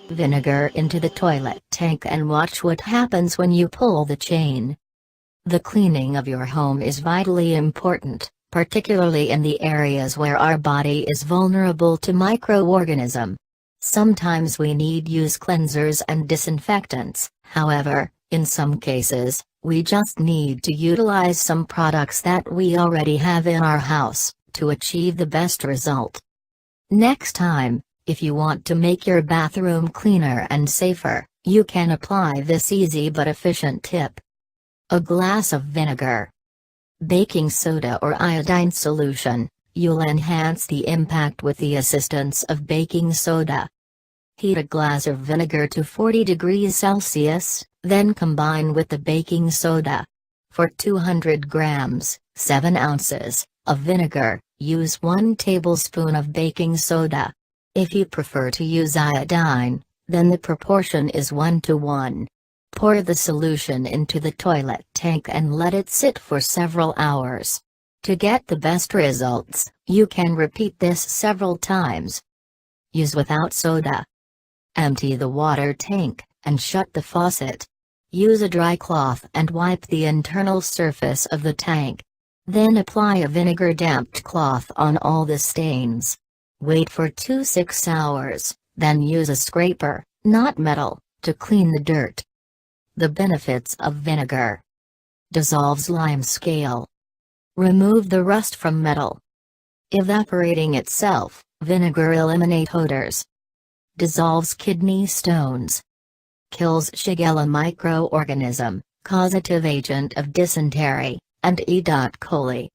vinegar into the toilet tank and watch what happens when you pull the chain. The cleaning of your home is vitally important, particularly in the areas where our body is vulnerable to microorganisms. Sometimes we need use cleansers and disinfectants, however, in some cases, we just need to utilize some products that we already have in our house, to achieve the best result. Next time, if you want to make your bathroom cleaner and safer, you can apply this easy but efficient tip. A glass of vinegar, baking soda or iodine solution. You'll enhance the impact with the assistance of baking soda. Heat a glass of vinegar to 40 degrees Celsius, then combine with the baking soda. For 200 grams, 7 ounces, of vinegar, use 1 tablespoon of baking soda. If you prefer to use iodine, then the proportion is 1:1. Pour the solution into the toilet tank and let it sit for several hours. To get the best results, you can repeat this several times. Use without soda. Empty the water tank, and shut the faucet. Use a dry cloth and wipe the internal surface of the tank. Then apply a vinegar-damped cloth on all the stains. Wait for 2 to 6 hours, then use a scraper, not metal, to clean the dirt. The benefits of vinegar: dissolves lime scale. Remove the rust from metal. Evaporating itself, vinegar eliminate odors. Dissolves kidney stones. Kills Shigella microorganism, causative agent of dysentery, and E. coli.